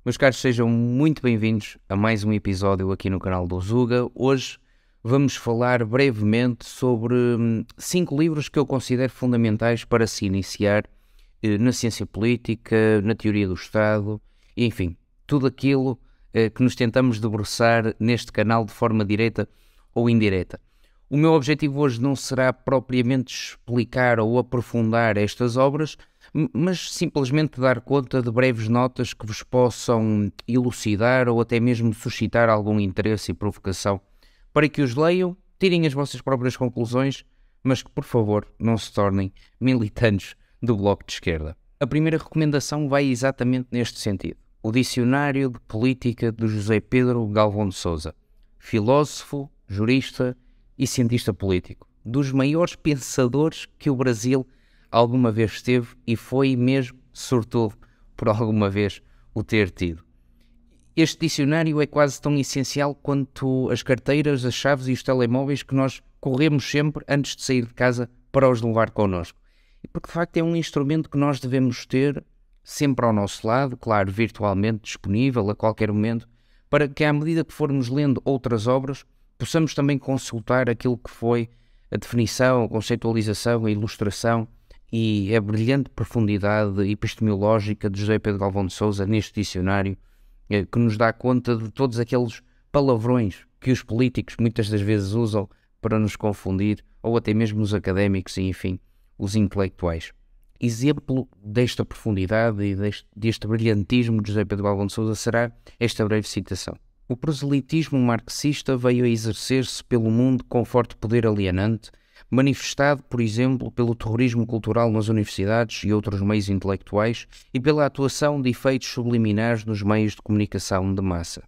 Meus caros, sejam muito bem-vindos a mais um episódio aqui no canal do Zuga. Hoje vamos falar brevemente sobre 5 livros que eu considero fundamentais para se iniciar na ciência política, na teoria do Estado, enfim, tudo aquilo que nos tentamos debruçar neste canal de forma direta ou indireta. O meu objetivo hoje não será propriamente explicar ou aprofundar estas obras, mas simplesmente dar conta de breves notas que vos possam elucidar ou até mesmo suscitar algum interesse e provocação para que os leiam, tirem as vossas próprias conclusões, mas que, por favor, não se tornem militantes do Bloco de Esquerda. A primeira recomendação vai exatamente neste sentido. O Dicionário de Política de José Pedro Galvão de Sousa, filósofo, jurista e cientista político, dos maiores pensadores que o Brasil alguma vez teve e foi mesmo sortudo por alguma vez o ter tido. Este dicionário é quase tão essencial quanto as carteiras, as chaves e os telemóveis que nós corremos sempre antes de sair de casa para os levar connosco. E porque de facto é um instrumento que nós devemos ter sempre ao nosso lado, claro, virtualmente disponível a qualquer momento, para que à medida que formos lendo outras obras, possamos também consultar aquilo que foi a definição, a conceitualização, a ilustração e a brilhante profundidade epistemológica de José Pedro Galvão de Sousa neste dicionário, que nos dá conta de todos aqueles palavrões que os políticos muitas das vezes usam para nos confundir, ou até mesmo os académicos e, enfim, os intelectuais. Exemplo desta profundidade e deste brilhantismo de José Pedro Galvão de Sousa será esta breve citação. O proselitismo marxista veio a exercer-se pelo mundo com forte poder alienante, manifestado, por exemplo, pelo terrorismo cultural nas universidades e outros meios intelectuais e pela atuação de efeitos subliminares nos meios de comunicação de massa.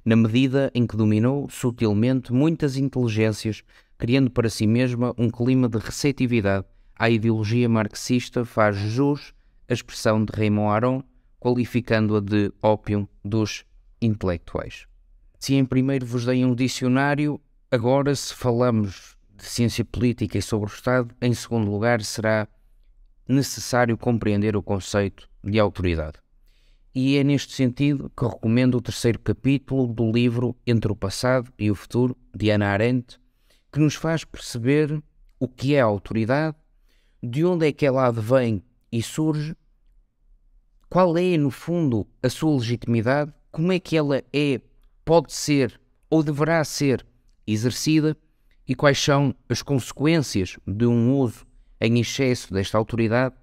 Na medida em que dominou sutilmente muitas inteligências, criando para si mesma um clima de receptividade à ideologia marxista, faz jus a expressão de Raymond Aron, qualificando-a de ópio dos intelectuais. Se em primeiro vos dei um dicionário, agora se falamos de ciência política e sobre o Estado, em segundo lugar será necessário compreender o conceito de autoridade. E é neste sentido que recomendo o 3º capítulo do livro Entre o Passado e o Futuro, de Hannah Arendt, que nos faz perceber o que é a autoridade, de onde é que ela advém e surge, qual é, no fundo, a sua legitimidade, como é que ela pode ser ou deverá ser exercida, e quais são as consequências de um uso em excesso desta autoridade,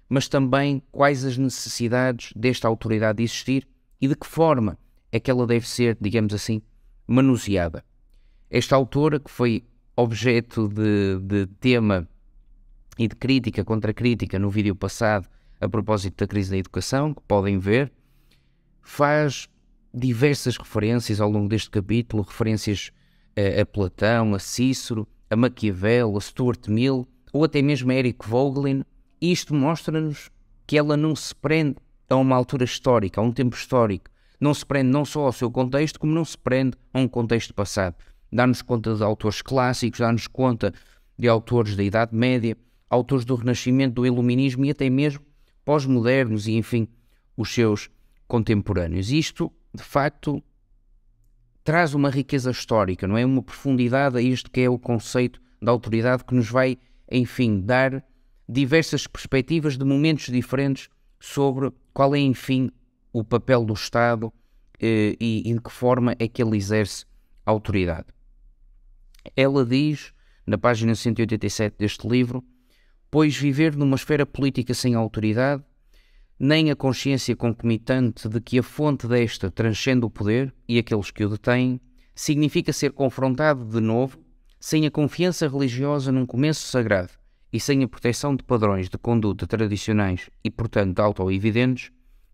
mas também quais as necessidades desta autoridade existir e de que forma é que ela deve ser, digamos assim, manuseada. Esta autora, que foi objeto de tema e de crítica contra crítica no vídeo passado a propósito da crise da educação, que podem ver, faz diversas referências ao longo deste capítulo, referências a Platão, a Cícero, a Maquiavel, a Stuart Mill ou até mesmo a Eric Voegelin. E isto mostra-nos que ela não se prende a uma altura histórica, a um tempo histórico. Não se prende não só ao seu contexto, como não se prende a um contexto passado. Dá-nos conta de autores clássicos, dá-nos conta de autores da Idade Média, autores do Renascimento, do Iluminismo e até mesmo pós-modernos e, enfim, os seus contemporâneos. Isto, de facto, traz uma riqueza histórica, não é? Uma profundidade a isto que é o conceito da autoridade, que nos vai, enfim, dar diversas perspectivas de momentos diferentes sobre qual é, enfim, o papel do Estado e de que forma é que ele exerce a autoridade. Ela diz, na página 187 deste livro, pois viver numa esfera política sem autoridade, nem a consciência concomitante de que a fonte desta transcende o poder e aqueles que o detêm, significa ser confrontado de novo, sem a confiança religiosa num começo sagrado e sem a proteção de padrões de conduta tradicionais e, portanto, auto-evidentes,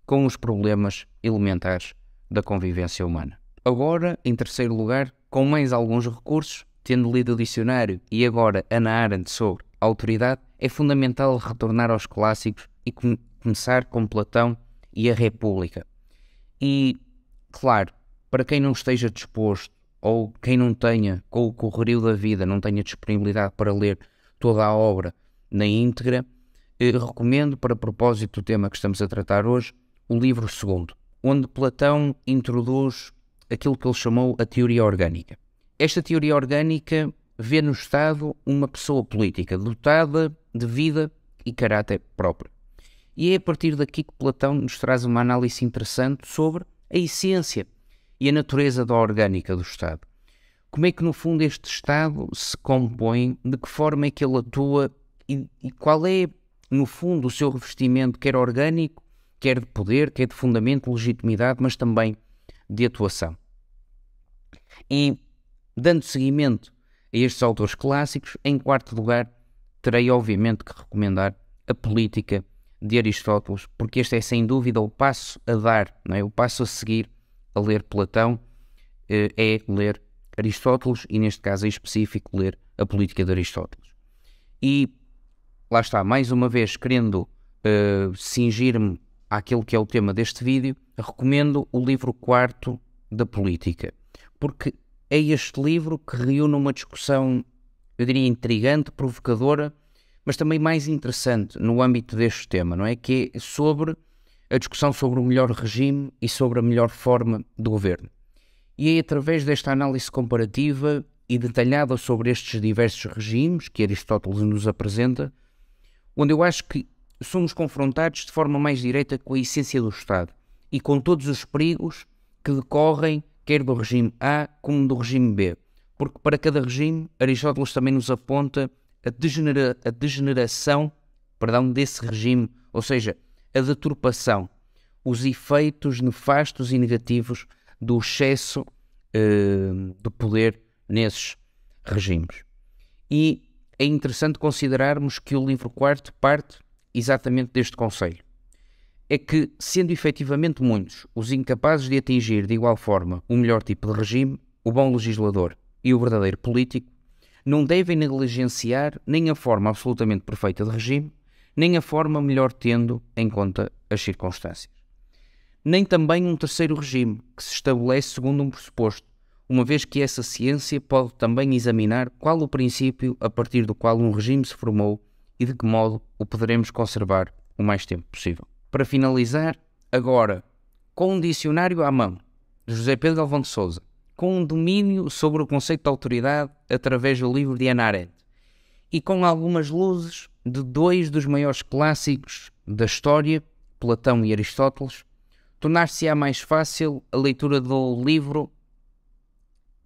com os problemas elementares da convivência humana. Agora, em terceiro lugar, com mais alguns recursos, tendo lido o dicionário e agora Hannah Arendt sobre a autoridade, é fundamental retornar aos clássicos e começar com Platão e a República. E, claro, para quem não esteja disposto ou quem não tenha, com o correrio da vida, não tenha disponibilidade para ler toda a obra na íntegra, recomendo, para propósito do tema que estamos a tratar hoje, o livro segundo, onde Platão introduz aquilo que ele chamou a teoria orgânica. Esta teoria orgânica vê no Estado uma pessoa política dotada de vida e caráter próprio. E é a partir daqui que Platão nos traz uma análise interessante sobre a essência e a natureza da orgânica do Estado. Como é que, no fundo, este Estado se compõe, de que forma é que ele atua e qual é, no fundo, o seu revestimento, quer orgânico, quer de poder, quer de fundamento, legitimidade, mas também de atuação. E, dando seguimento a estes autores clássicos, em quarto lugar, terei obviamente que recomendar a Política de Aristóteles, porque este é sem dúvida o passo a dar, não é? O passo a seguir a ler Platão é ler Aristóteles e, neste caso em específico, ler a Política de Aristóteles. E lá está, mais uma vez, querendo cingir-me àquilo que é o tema deste vídeo, recomendo o livro quarto da Política, porque é este livro que reúne uma discussão, eu diria, intrigante, provocadora, mas também mais interessante no âmbito deste tema, não é? Que é sobre a discussão sobre o melhor regime e sobre a melhor forma de governo. E é através desta análise comparativa e detalhada sobre estes diversos regimes que Aristóteles nos apresenta, onde eu acho que somos confrontados de forma mais direta com a essência do Estado e com todos os perigos que decorrem quer do regime A como do regime B. Porque para cada regime, Aristóteles também nos aponta a degeneração desse regime, ou seja, a deturpação, os efeitos nefastos e negativos do excesso de poder nesses regimes. E é interessante considerarmos que o livro quarto parte exatamente deste conceito. É que, sendo efetivamente muitos os incapazes de atingir de igual forma o melhor tipo de regime, o bom legislador e o verdadeiro político não devem negligenciar nem a forma absolutamente perfeita de regime, nem a forma melhor tendo em conta as circunstâncias. Nem também um terceiro regime, que se estabelece segundo um pressuposto, uma vez que essa ciência pode também examinar qual o princípio a partir do qual um regime se formou e de que modo o poderemos conservar o mais tempo possível. Para finalizar, agora, com um dicionário à mão, de José Pedro Galvão de Sousa, com um domínio sobre o conceito de autoridade através do livro de Hannah Arendt e com algumas luzes de dois dos maiores clássicos da história, Platão e Aristóteles, tornar-se-á mais fácil a leitura do livro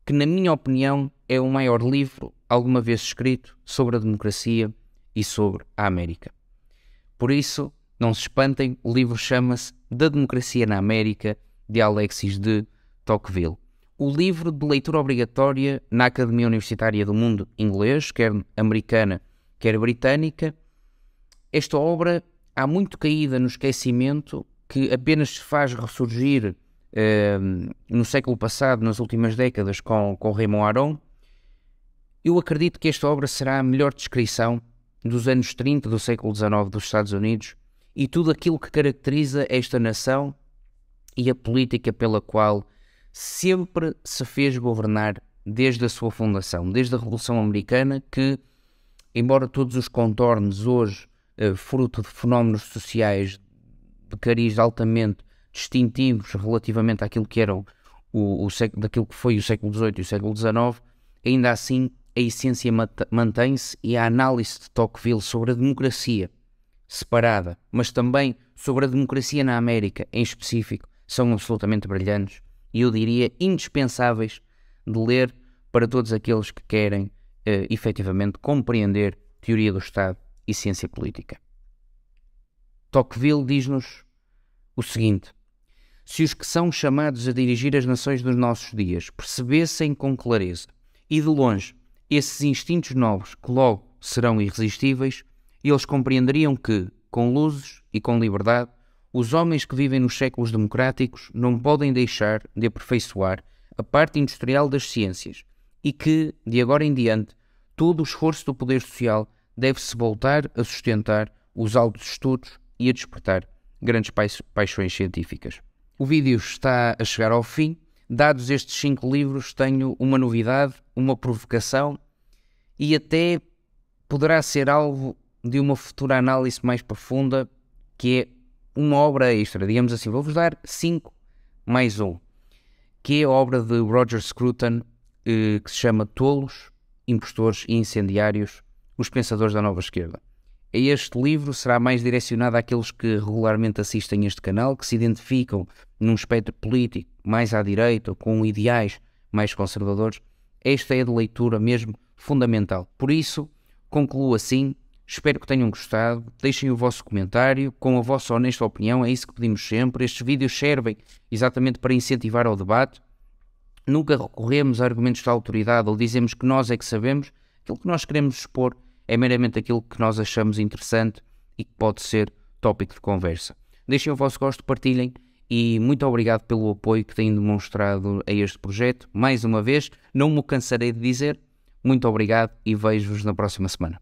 que, na minha opinião, é o maior livro alguma vez escrito sobre a democracia e sobre a América. Por isso, não se espantem, o livro chama-se Da Democracia na América, de Alexis de Tocqueville. O livro de leitura obrigatória na Academia Universitária do Mundo Inglês, quer americana, quer britânica. Esta obra há muito caída no esquecimento, que apenas se faz ressurgir no século passado, nas últimas décadas, com Raymond Aron. Eu acredito que esta obra será a melhor descrição dos anos 30 do século XIX dos Estados Unidos e tudo aquilo que caracteriza esta nação e a política pela qual sempre se fez governar desde a sua fundação, desde a Revolução Americana, que, embora todos os contornos hoje, fruto de fenómenos sociais de cariz altamente distintivos relativamente àquilo que eram daquilo que foi o século XVIII e o século XIX, ainda assim a essência mantém-se e a análise de Tocqueville sobre a democracia separada, mas também sobre a democracia na América em específico, são absolutamente brilhantes e eu diria indispensáveis de ler para todos aqueles que querem efetivamente compreender teoria do Estado e ciência política. Tocqueville diz-nos o seguinte: se os que são chamados a dirigir as nações dos nossos dias percebessem com clareza e de longe esses instintos novos que logo serão irresistíveis, eles compreenderiam que, com luzes e com liberdade, os homens que vivem nos séculos democráticos não podem deixar de aperfeiçoar a parte industrial das ciências e que, de agora em diante, todo o esforço do poder social deve-se voltar a sustentar os altos estudos e a despertar grandes paixões científicas. O vídeo está a chegar ao fim. Dados estes 5 livros, tenho uma novidade, uma provocação e até poderá ser alvo de uma futura análise mais profunda, que é uma obra extra, digamos assim. Vou-vos dar 5 mais um, que é a obra de Roger Scruton, que se chama Tolos, Impostores e Incendiários, os Pensadores da Nova Esquerda. Este livro será mais direcionado àqueles que regularmente assistem a este canal, que se identificam num espectro político mais à direita, com ideais mais conservadores. Esta é de leitura mesmo fundamental. Por isso, concluo assim. Espero que tenham gostado. Deixem o vosso comentário com a vossa honesta opinião. É isso que pedimos sempre. Estes vídeos servem exatamente para incentivar ao debate. Nunca recorremos a argumentos de autoridade ou dizemos que nós é que sabemos. Aquilo que nós queremos expor é meramente aquilo que nós achamos interessante e que pode ser tópico de conversa. Deixem o vosso gosto, partilhem e muito obrigado pelo apoio que têm demonstrado a este projeto. Mais uma vez, não me cansarei de dizer muito obrigado e vejo-vos na próxima semana.